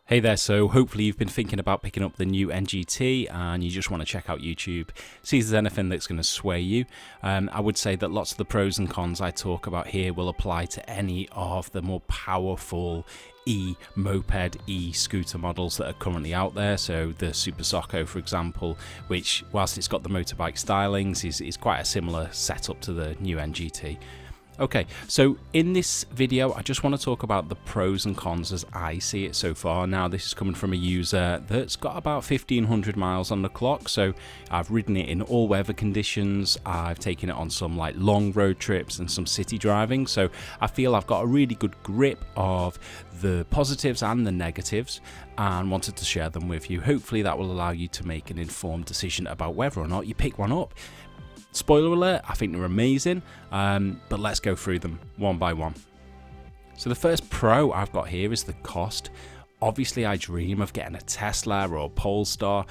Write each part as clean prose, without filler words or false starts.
Hey there, so hopefully you've been thinking about picking up the Niu NGT and you just want to check out YouTube, see if there's anything that's going to sway you. I would say that lots of the pros and cons I talk about here will apply to any of the more powerful e-moped, e-scooter models that are currently out there. So the Super Socko, for example, which whilst it's got the motorbike stylings, is quite a similar setup to the Niu NGT. Okay, so in this video, I just want to talk about the pros and cons as I see it so far. Now, this is coming from a user that's got about 1,500 miles on the clock, so I've ridden it in all weather conditions. I've taken it on some like long road trips and some city driving, so I feel I've got a really good grip of the positives and the negatives and wanted to share them with you. Hopefully that will allow you to make an informed decision about whether or not you pick one up. Spoiler alert, I think they're amazing, but let's go through them one by one. So the first pro I've got here is the cost. Obviously I dream of getting a Tesla or a Polestar.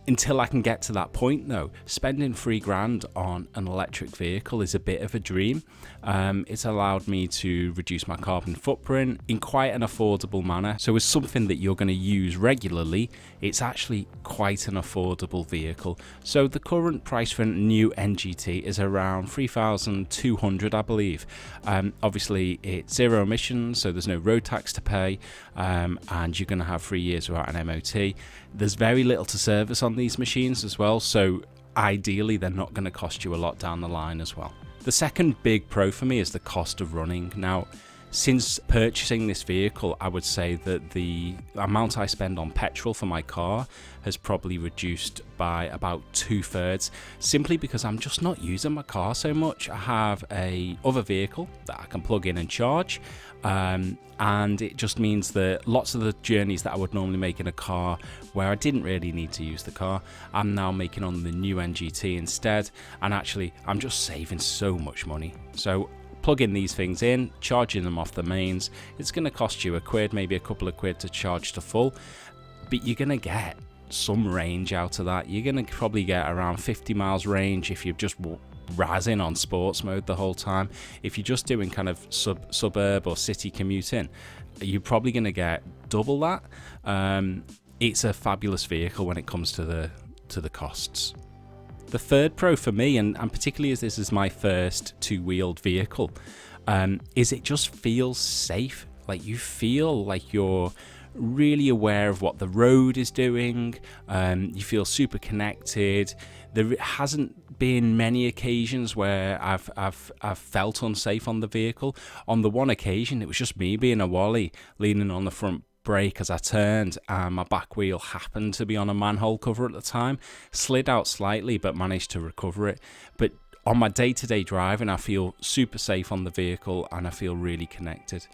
Until I can get to that point though, spending $3,000 on an electric vehicle is a bit of a dream. It's allowed me to reduce my carbon footprint in quite an affordable manner. So as something that you're going to use regularly, it's actually quite an affordable vehicle. So the current price for a Niu NGT is around $3,200, I believe. Obviously it's zero emissions, so there's no road tax to pay, and you're going to have 3 years without an MOT. There's very little to service on these machines as well, so ideally they're not going to cost you a lot down the line as well. The second big pro for me is the cost of running. Now, since purchasing this vehicle, I would say that the amount I spend on petrol for my car has probably reduced by about 2/3, simply because I'm just not using my car so much. I have a other vehicle that I can plug in and charge, and it just means that lots of the journeys that I would normally make in a car where I didn't really need to use the car, I'm now making on the Niu NGT instead, and actually I'm just saving so much money. So plugging these things in, charging them off the mains, it's going to cost you £1, maybe a couple of quid to charge to full, but you're going to get some range out of that. You're going to probably get around 50 miles range if you're just razzing on sports mode the whole time. If you're just doing kind of suburb or city commuting, you're probably going to get double that. It's a fabulous vehicle when it comes to the costs. The third pro for me, and particularly as this is my first two-wheeled vehicle, is it just feels safe. Like you feel like you're really aware of what the road is doing. You feel super connected. There hasn't been many occasions where I've felt unsafe on the vehicle. On the one occasion, it was just me being a wally, leaning on the front brake as I turned, and my back wheel happened to be on a manhole cover at the time. Slid out slightly but managed to recover it. But on my day-to-day driving, I feel super safe on the vehicle and I feel really connected.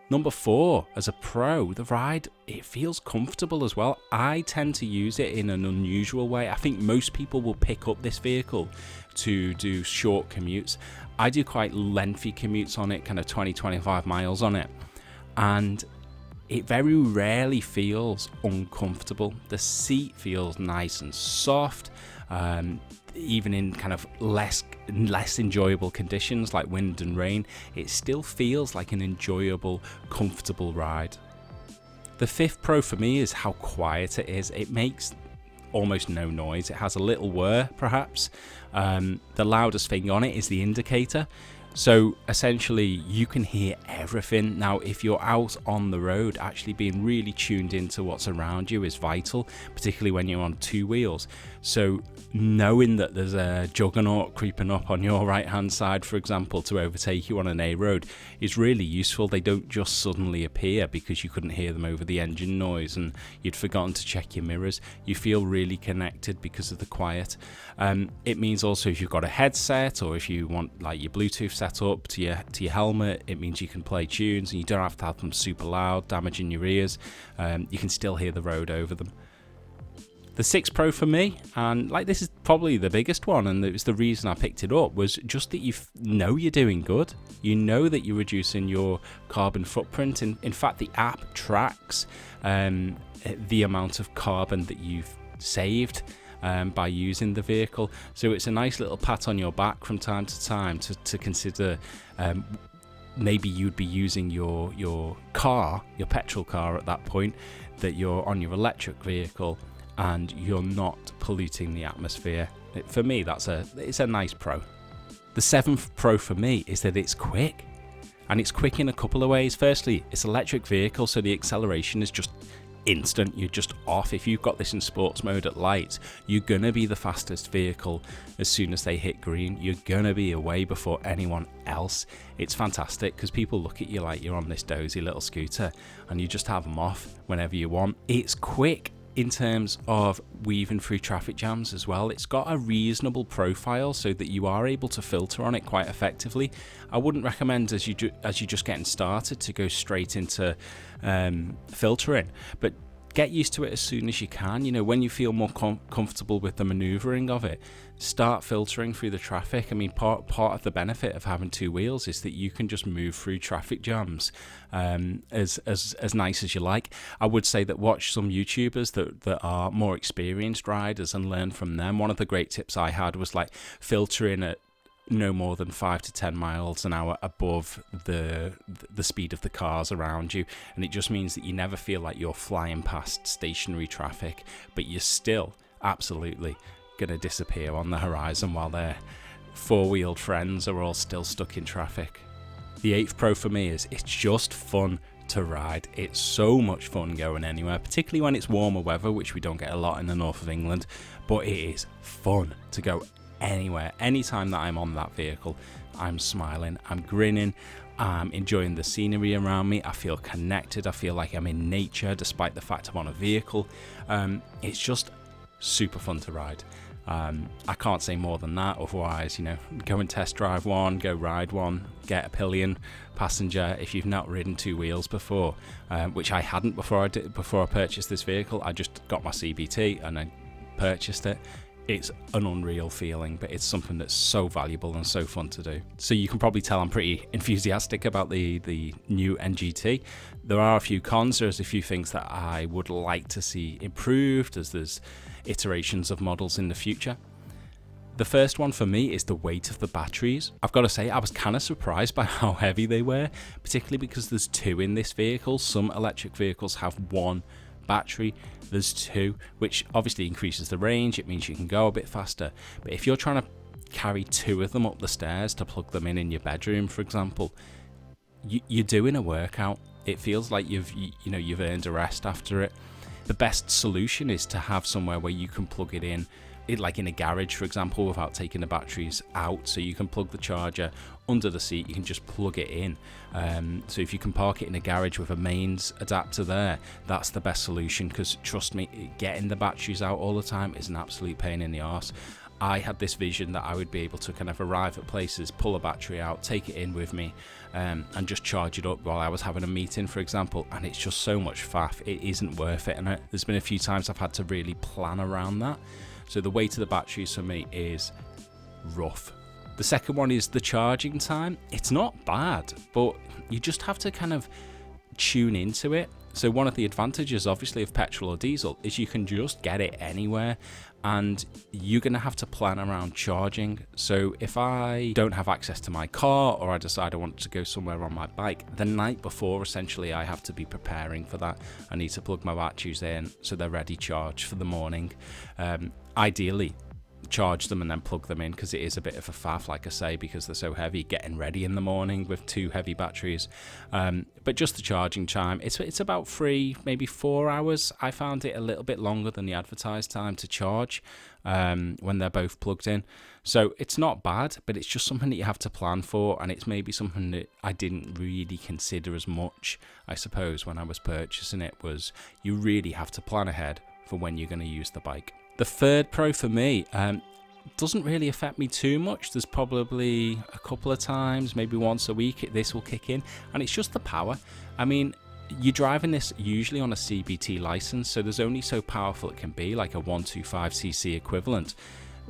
Number 4, as a pro, the ride, it feels comfortable as well. I tend to use it in an unusual way. I think most people will pick up this vehicle to do short commutes. I do quite lengthy commutes on it, kind of 20-25 miles on it, and it very rarely feels uncomfortable. The seat feels nice and soft, even in kind of less enjoyable conditions like wind and rain. It still feels like an enjoyable, comfortable ride. The 5th pro for me is how quiet it is. It makes almost no noise. It has a little whir, perhaps. The loudest thing on it is the indicator. So essentially you can hear everything. Now if you're out on the road, actually being really tuned into what's around you is vital, particularly when you're on 2 wheels. So knowing that there's a juggernaut creeping up on your right hand side, for example, to overtake you on an A road is really useful. They don't just suddenly appear because you couldn't hear them over the engine noise and you'd forgotten to check your mirrors. You feel really connected because of the quiet. It means also if you've got a headset or if you want like your Bluetooth set up to your helmet, it means you can play tunes and you don't have to have them super loud, damaging your ears. You can still hear the road over them. The 6th pro for me, and like this is probably the biggest one, and it was the reason I picked it up, was just that you know you're doing good. You know that you're reducing your carbon footprint. In fact, the app tracks the amount of carbon that you've saved by using the vehicle. So it's a nice little pat on your back from time to time to consider maybe you'd be using your car, your petrol car at that point, that you're on your electric vehicle and you're not polluting the atmosphere. For me, it's a nice pro. The 7th pro for me is that it's quick. And it's quick in a couple of ways. Firstly, it's an electric vehicle, so the acceleration is just instant. You're just off. If you've got this in sports mode at lights, you're going to be the fastest vehicle as soon as they hit green. You're going to be away before anyone else. It's fantastic because people look at you like you're on this dozy little scooter and you just have them off whenever you want. It's quick in terms of weaving through traffic jams as well. It's got a reasonable profile so that you are able to filter on it quite effectively. I wouldn't recommend as you're just getting started to go straight into filtering, but get used to it as soon as you can. You know, when you feel more comfortable with the maneuvering of it, start filtering through the traffic. I mean, part of the benefit of having 2 wheels is that you can just move through traffic jams as nice as you like. I would say that watch some YouTubers that are more experienced riders and learn from them. One of the great tips I had was like filtering at no more than 5 to 10 miles an hour above the speed of the cars around you, and it just means that you never feel like you're flying past stationary traffic, but you're still absolutely going to disappear on the horizon while their 4-wheeled friends are all still stuck in traffic. The 8th pro for me is it's just fun to ride. It's so much fun going anywhere, particularly when it's warmer weather, which we don't get a lot in the north of England, but it is fun to go anywhere. Anytime that I'm on that vehicle, I'm smiling, I'm grinning, I'm enjoying the scenery around me. I feel connected. I feel like I'm in nature despite the fact I'm on a vehicle. It's just super fun to ride. I can't say more than that. Otherwise, you know, go and test drive one, go ride one, get a pillion passenger. If you've not ridden 2 wheels before, which I hadn't before I purchased this vehicle, I just got my CBT and I purchased it. It's an unreal feeling, but it's something that's so valuable and so fun to do. So you can probably tell I'm pretty enthusiastic about the Niu NGT. There are a few cons. There's a few things that I would like to see improved as there's iterations of models in the future. The first one for me is the weight of the batteries. I've got to say, I was kind of surprised by how heavy they were, particularly because there's 2 in this vehicle. Some electric vehicles have 1 battery, there's 2, which obviously increases the range. It means you can go a bit faster, but if you're trying to carry 2 of them up the stairs to plug them in your bedroom, for example, you're doing a workout. It feels like you've earned a rest after it. The best solution is to have somewhere where you can plug it in, like in a garage, for example, without taking the batteries out. So you can plug the charger under the seat, you can just plug it in. So if you can park it in a garage with a mains adapter there, that's the best solution, because trust me, getting the batteries out all the time is an absolute pain in the arse. I had this vision that I would be able to kind of arrive at places, pull a battery out, take it in with me, and just charge it up while I was having a meeting, for example, and it's just so much faff. It isn't worth it, and there's been a few times I've had to really plan around that. So the weight of the batteries for me is rough. The second one is the charging time. It's not bad, but you just have to kind of tune into it. So one of the advantages, obviously, of petrol or diesel is you can just get it anywhere, and you're going to have to plan around charging. So if I don't have access to my car, or I decide I want to go somewhere on my bike, the night before, essentially, I have to be preparing for that. I need to plug my batteries in so they're ready charged for the morning. Ideally, charge them and then plug them in, because it is a bit of a faff, like I say, because they're so heavy, getting ready in the morning with 2 heavy batteries. But just the charging time, it's about 3, maybe 4 hours. I found it a little bit longer than the advertised time to charge when they're both plugged in. So it's not bad, but it's just something that you have to plan for, and it's maybe something that I didn't really consider as much, I suppose, when I was purchasing it, was you really have to plan ahead for when you're going to use the bike. The third pro for me doesn't really affect me too much. There's probably a couple of times, maybe once a week, this will kick in, and it's just the power. I mean, you're driving this usually on a CBT license, so there's only so powerful it can be, like a 125cc equivalent.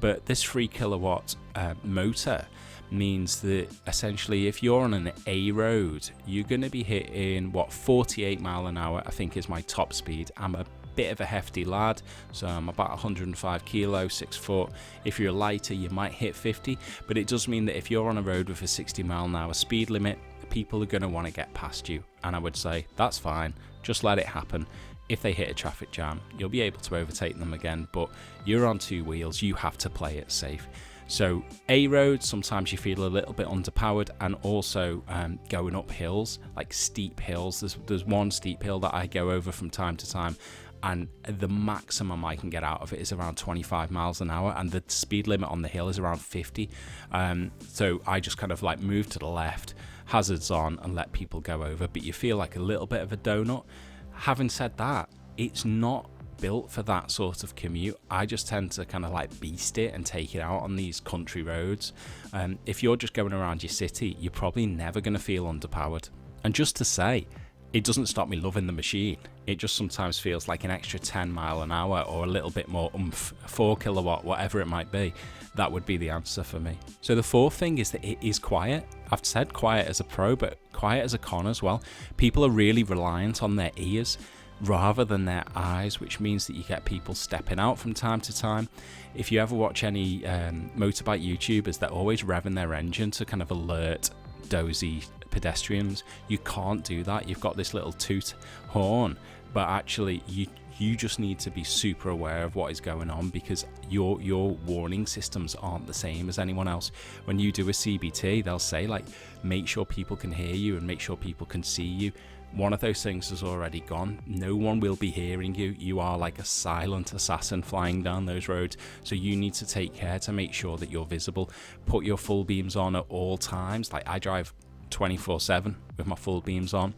But this 3 kilowatt motor means that essentially if you're on an A road, you're going to be hitting 48 mile an hour, I think is my top speed. I'm a bit of a hefty lad, so I'm about 105 kilo, 6 foot. If you're lighter, you might hit 50, but it does mean that if you're on a road with a 60 mile an hour speed limit, people are going to want to get past you, and I would say that's fine, just let it happen. If they hit a traffic jam, you'll be able to overtake them again, but you're on two wheels, you have to play it safe. So A roads, sometimes you feel a little bit underpowered, and also going up hills, like steep hills. There's one steep hill that I go over from time to time, and the maximum I can get out of it is around 25 miles an hour, and the speed limit on the hill is around 50. So I just kind of like move to the left, hazards on, and let people go over, but you feel like a little bit of a donut. Having said that, it's not built for that sort of commute. I just tend to kind of like beast it and take it out on these country roads. If you're just going around your city, you're probably never going to feel underpowered. And just to say, it doesn't stop me loving the machine. It just sometimes feels like an extra 10 mile an hour or a little bit more 4 kilowatt, whatever it might be. That would be the answer for me. So the fourth thing is that it is quiet. I've said quiet as a pro, but quiet as a con as well. People are really reliant on their ears rather than their eyes, which means that you get people stepping out from time to time. If you ever watch any motorbike YouTubers, they're always revving their engine to kind of alert dozy pedestrians. You can't do that. You've got this little toot horn, but actually you just need to be super aware of what is going on, because your warning systems aren't the same as anyone else. When you do a CBT, they'll say like, make sure people can hear you and make sure people can see you. One of those things is already gone. No one will be hearing you. You are like a silent assassin flying down those roads. So you need to take care to make sure that you're visible. Put your full beams on at all times. Like I drive 24/7 with my full beams on.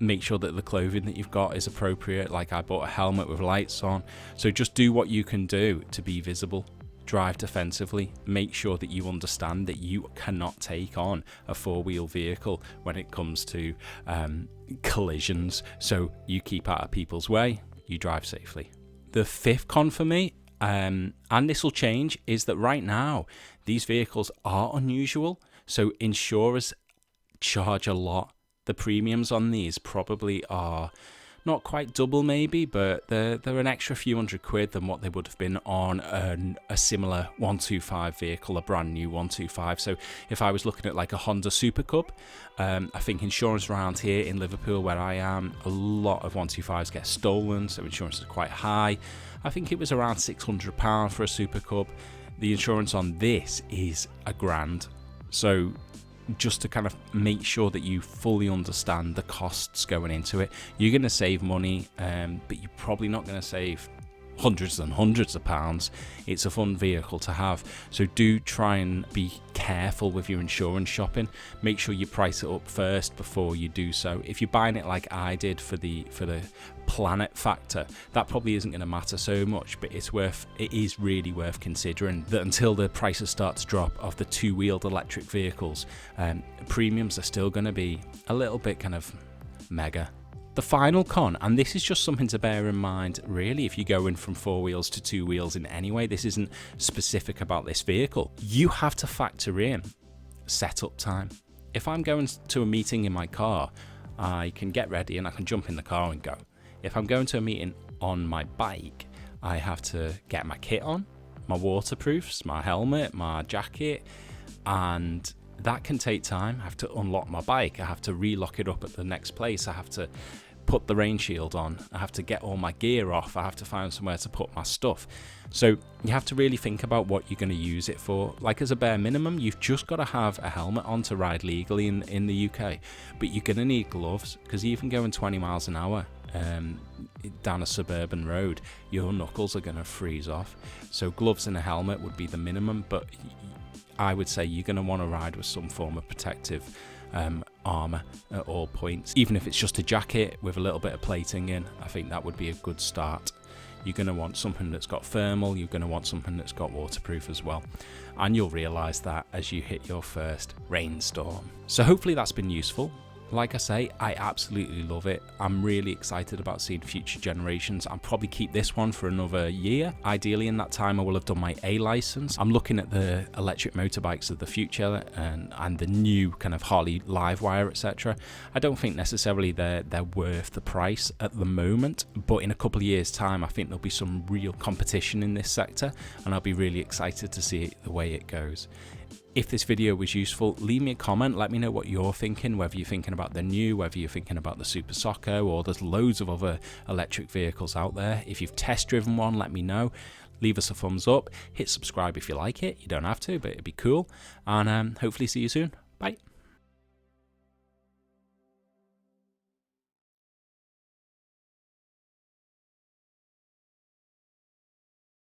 Make sure that the clothing that you've got is appropriate. Like I bought a helmet with lights on. So just do what you can do to be visible. Drive defensively. Make sure that you understand that you cannot take on a four-wheel vehicle when it comes to collisions. So you keep out of people's way, you drive safely. The fifth con for me, and this will change, is that right now these vehicles are unusual. So insurers charge a lot. The premiums on these probably are not quite double maybe, but they're an extra few £100 than what they would have been on a similar 125 vehicle, a brand new 125. So if I was looking at like a Honda Super Cub, I think insurance around here in Liverpool where I am, a lot of 125s get stolen, so insurance is quite high. I think it was around £600 for a Super Cub. The insurance on this is £1,000. So just to kind of make sure that you fully understand the costs going into it, you're going to save money, but you're probably not going to save hundreds and hundreds of pounds. It's a fun vehicle to have, so do try and be careful with your insurance shopping. Make sure you price it up first before you do so. If you're buying it like I did for the planet factor, that probably isn't going to matter so much, but it is really worth considering that until the prices start to drop of the two-wheeled electric vehicles, premiums are still going to be a little bit kind of mega. The final con, and this is just something to bear in mind really if you're going from four wheels to two wheels in any way, this isn't specific about this vehicle, you have to factor in setup time. If I'm going to a meeting in my car, I can get ready and I can jump in the car and go. If I'm going to a meeting on my bike, I have to get my kit on, my waterproofs, my helmet, my jacket, and that can take time. I have to unlock my bike, I have to relock it up at the next place, I have to put the rain shield on, I have to get all my gear off, I have to find somewhere to put my stuff. So you have to really think about what you're going to use it for. Like as a bare minimum, you've just got to have a helmet on to ride legally in the UK, but you're going to need gloves, because even going 20 miles an hour down a suburban road, your knuckles are going to freeze off. So gloves and a helmet would be the minimum, but I would say you're going to want to ride with some form of protective armour at all points. Even if it's just a jacket with a little bit of plating in, I think that would be a good start. You're going to want something that's got thermal, you're going to want something that's got waterproof as well. And you'll realise that as you hit your first rainstorm. So hopefully that's been useful. Like I say, I absolutely love it. I'm really excited about seeing future generations. I'll probably keep this one for another year. Ideally in that time I will have done my A license. I'm looking at the electric motorbikes of the future and the new kind of Harley Livewire, etc. I don't think necessarily they're worth the price at the moment, but in a couple of years time I think there'll be some real competition in this sector and I'll be really excited to see the way it goes. If this video was useful, leave me a comment, let me know what you're thinking, whether you're thinking about the Niu, whether you're thinking about the Super Socko, or there's loads of other electric vehicles out there. If you've test driven one, let me know. Leave us a thumbs up, hit subscribe if you like it, you don't have to, but it'd be cool, and hopefully see you soon. Bye.